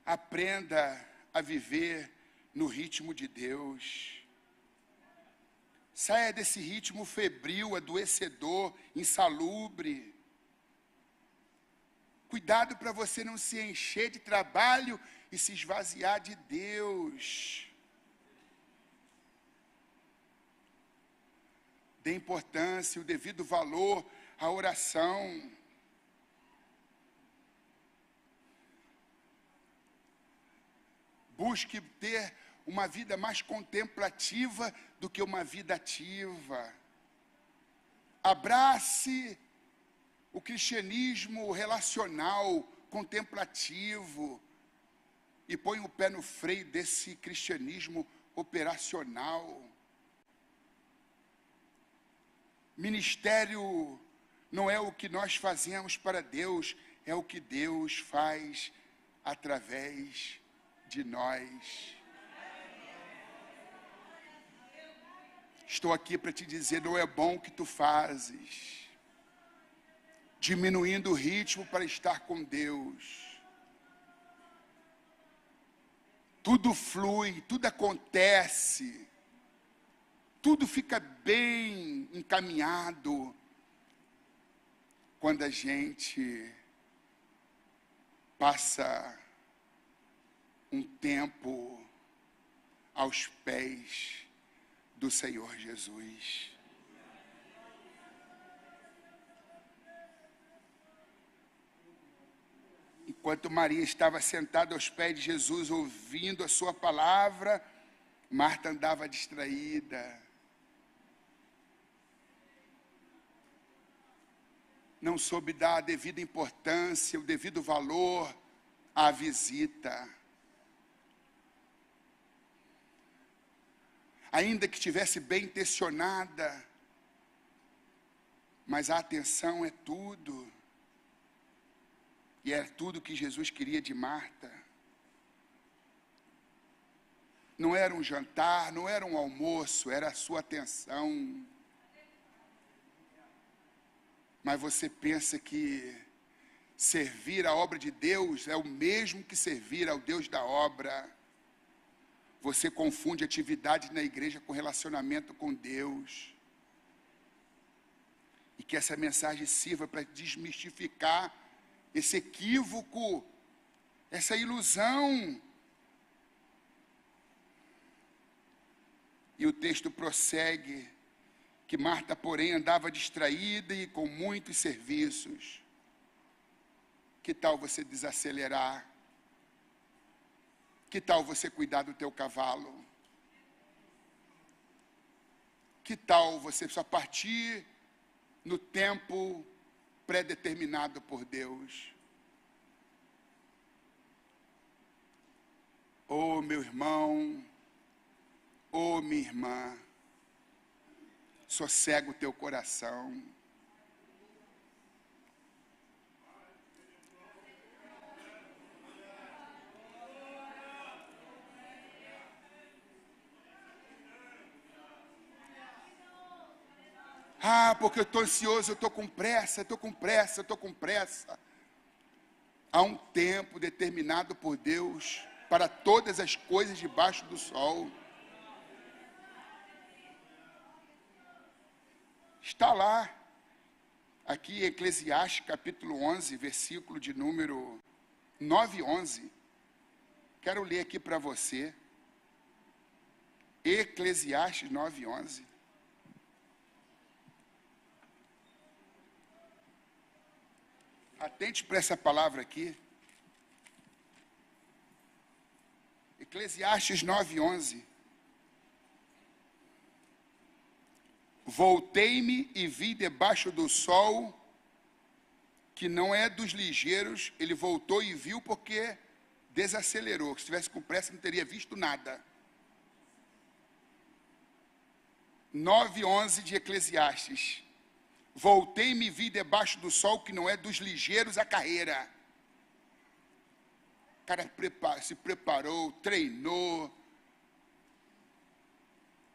Aprenda a viver no ritmo de Deus. Saia desse ritmo febril, adoecedor, insalubre. Cuidado para você não se encher de trabalho e se esvaziar de Deus. Dê importância, o devido valor à oração. Busque ter uma vida mais contemplativa do que uma vida ativa. Abrace o cristianismo relacional, contemplativo, e põe o pé no freio desse cristianismo operacional. Ministério não é o que nós fazemos para Deus, é o que Deus faz através de nós. Estou aqui para te dizer, não é bom o que tu fazes. Diminuindo o ritmo para estar com Deus. Tudo flui, tudo acontece. Tudo fica bem encaminhado quando a gente passa um tempo aos pés do Senhor Jesus. Enquanto Maria estava sentada aos pés de Jesus, ouvindo a sua palavra, Marta andava distraída. Não soube dar a devida importância, o devido valor à visita. Ainda que estivesse bem intencionada, mas a atenção é tudo. E era tudo que Jesus queria de Marta. Não era um jantar, não era um almoço, era a sua atenção. Mas você pensa que servir a obra de Deus é o mesmo que servir ao Deus da obra. Você confunde atividade na igreja com relacionamento com Deus. E que essa mensagem sirva para desmistificar esse equívoco, essa ilusão. E o texto prossegue, que Marta, porém, andava distraída e com muitos serviços. Que tal você desacelerar? Que tal você cuidar do teu cavalo? Que tal você só partir no tempo predeterminado por Deus? Oh, meu irmão, oh, minha irmã, sossega o teu coração. Ah, porque eu estou ansioso, eu estou com pressa, Há um tempo determinado por Deus para todas as coisas debaixo do sol. Está lá, aqui em Eclesiastes capítulo 11, versículo de número 9 e 11. Quero ler aqui para você. Eclesiastes 9 e 11. Atente para essa palavra aqui. Eclesiastes 9 e 11. Voltei-me e vi debaixo do sol, que não é dos ligeiros. Ele voltou e viu porque desacelerou. Se estivesse com pressa, não teria visto nada. 9:11 de Eclesiastes. Voltei-me e vi debaixo do sol, que não é dos ligeiros a carreira. O cara se preparou, treinou,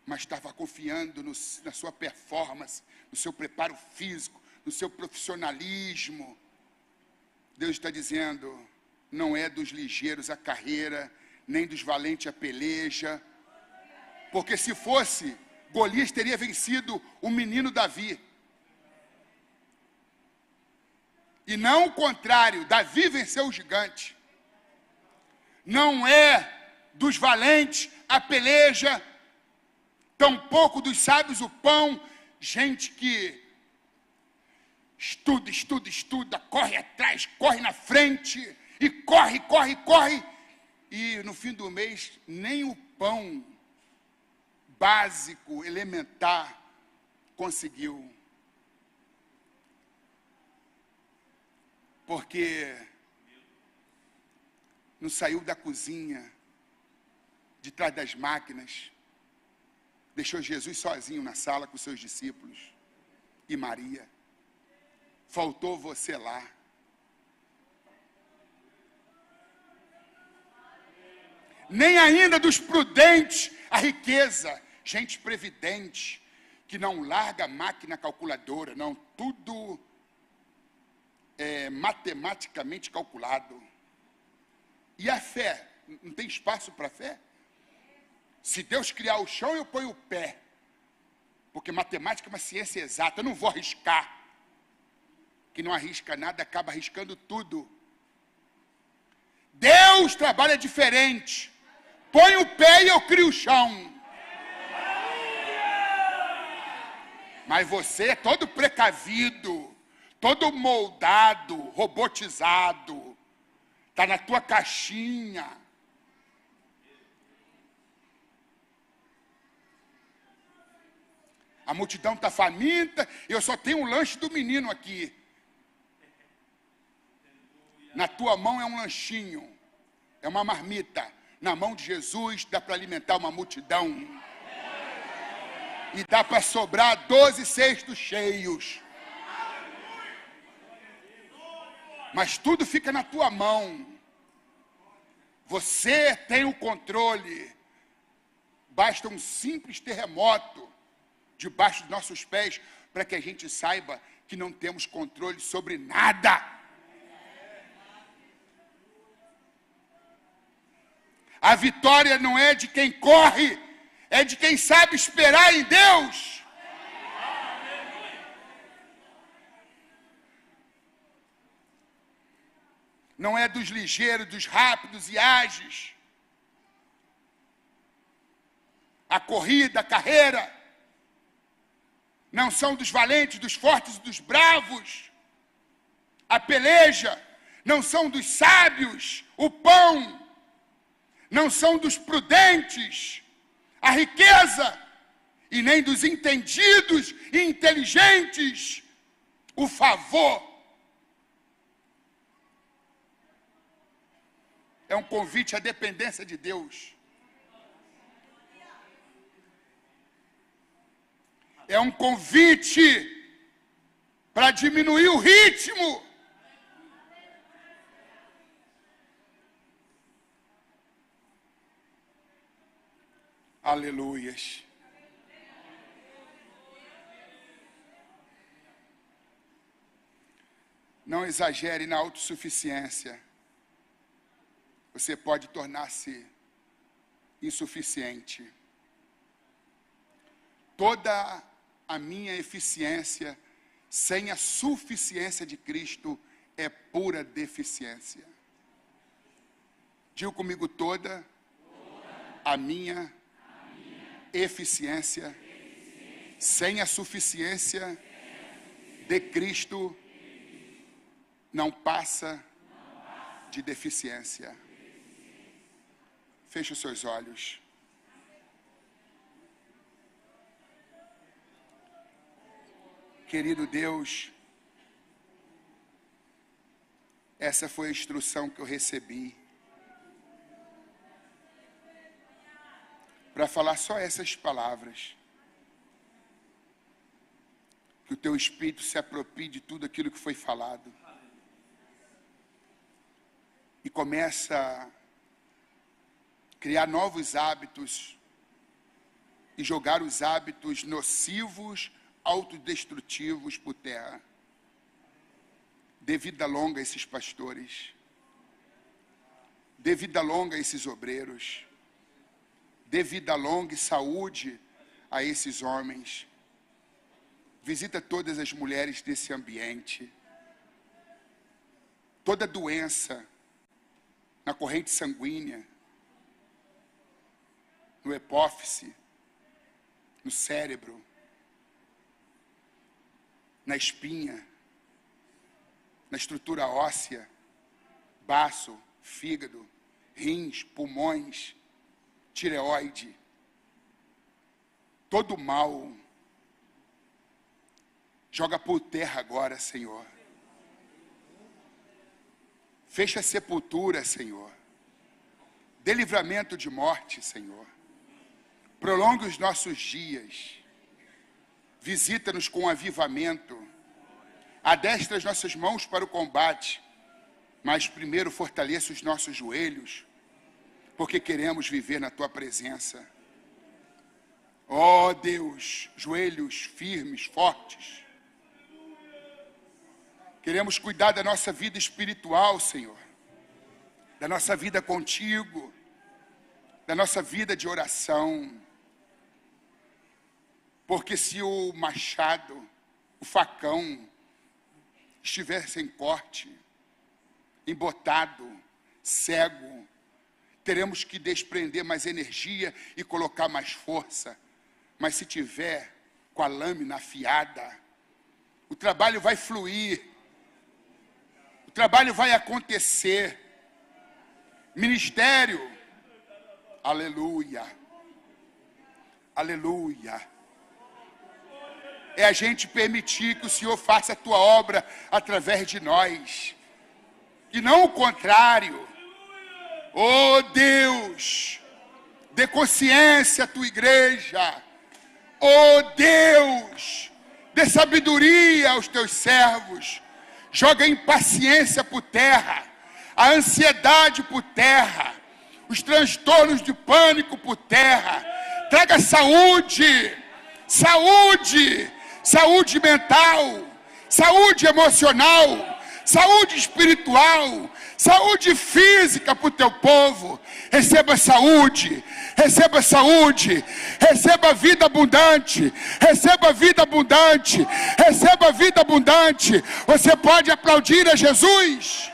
mas estava confiando na sua performance, no seu preparo físico, no seu profissionalismo. Deus está dizendo, não é dos ligeiros a carreira, nem dos valentes a peleja. Porque se fosse, Golias teria vencido o menino Davi. E não o contrário, Davi venceu o gigante. Não é dos valentes a peleja, tampouco dos sábios o pão. Gente que estuda, corre atrás, corre na frente, e corre, e no fim do mês nem o pão básico, elementar, conseguiu. Porque não saiu da cozinha, de trás das máquinas, deixou Jesus sozinho na sala com seus discípulos e Maria. Faltou você lá. Nem ainda dos prudentes a riqueza. Gente previdente, que não larga a máquina calculadora, não, tudo é matematicamente calculado. E a fé? Não tem espaço para fé? Se Deus criar o chão, eu ponho o pé. Porque matemática é uma ciência exata, eu não vou arriscar. Que não arrisca nada, acaba arriscando tudo. Deus trabalha diferente. Põe o pé e eu crio o chão. Mas você é todo precavido, todo moldado, robotizado. Está na tua caixinha. A multidão está faminta, eu só tenho um lanche do menino aqui. Na tua mão é um lanchinho, é uma marmita. Na mão de Jesus dá para alimentar uma multidão. E dá para sobrar 12 cestos cheios. Mas tudo fica na tua mão. Você tem o controle. Basta um simples terremoto debaixo dos nossos pés para que a gente saiba que não temos controle sobre nada. A vitória não é de quem corre, é de quem sabe esperar em Deus. Não é dos ligeiros, dos rápidos e ágeis. A corrida, a carreira, não são dos valentes, dos fortes e dos bravos. A peleja não são dos sábios, o pão não são dos prudentes, a riqueza, e nem dos entendidos e inteligentes, o favor. É um convite à dependência de Deus. É um convite para diminuir o ritmo. Aleluias. Não exagere na autossuficiência. Você pode tornar-se insuficiente. Toda a minha eficiência, sem a suficiência de Cristo, é pura deficiência. Diga comigo: toda a minha eficiência, sem a suficiência de Cristo, não passa de deficiência. Feche os seus olhos. Querido Deus, essa foi a instrução que eu recebi para falar só essas palavras. Que o teu Espírito se aproprie de tudo aquilo que foi falado e começa a criar novos hábitos e jogar os hábitos nocivos, autodestrutivos por terra. Dê vida longa a esses pastores. Dê vida longa a esses obreiros. Dê vida longa e saúde a esses homens. Visita todas as mulheres desse ambiente. Toda doença na corrente sanguínea, no epófise, no cérebro, na espinha, na estrutura óssea, baço, fígado, rins, pulmões, tireoide, todo mal, joga por terra agora, Senhor. Fecha a sepultura, Senhor. Dê livramento de morte, Senhor. Prolongue os nossos dias. Visita-nos com avivamento. Adestra as nossas mãos para o combate. Mas primeiro fortaleça os nossos joelhos, porque queremos viver na Tua presença. Ó Deus, joelhos firmes, fortes. Queremos cuidar da nossa vida espiritual, Senhor. Da nossa vida contigo. Da nossa vida de oração. Porque se o machado, o facão, estiver sem corte, embotado, cego, teremos que desprender mais energia e colocar mais força. Mas se tiver com a lâmina afiada, o trabalho vai fluir. O trabalho vai acontecer. Ministério, aleluia, aleluia. É a gente permitir que o Senhor faça a Tua obra através de nós. E não o contrário. Oh Deus, dê consciência à Tua igreja. Oh Deus, dê sabedoria aos Teus servos. Joga a impaciência por terra, a ansiedade por terra, os transtornos de pânico por terra. Traga saúde, saúde, saúde mental, saúde emocional, saúde espiritual, saúde física para o teu povo. Receba saúde, receba saúde, receba vida abundante, receba vida abundante, receba vida abundante. Você pode aplaudir a Jesus?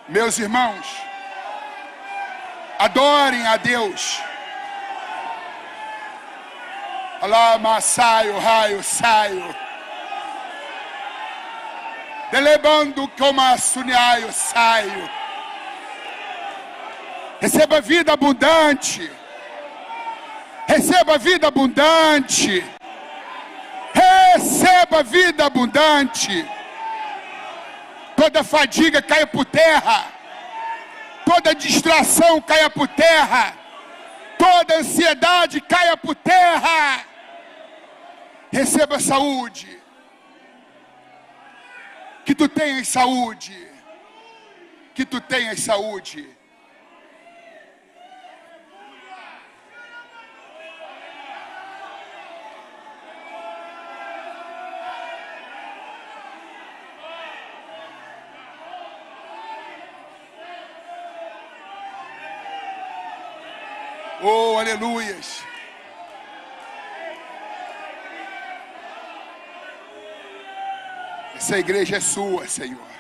Meus irmãos, adorem a Deus. Alama saio, raio, saio. Delebando como a suniaio, saio. Receba vida abundante. Receba vida abundante. Receba vida abundante. Toda fadiga caia por terra. Toda distração caia por terra. Toda ansiedade caia por terra. Receba saúde. Que tu tenhas saúde. Que tu tenhas saúde. Oh, aleluias. Essa igreja é sua, Senhor.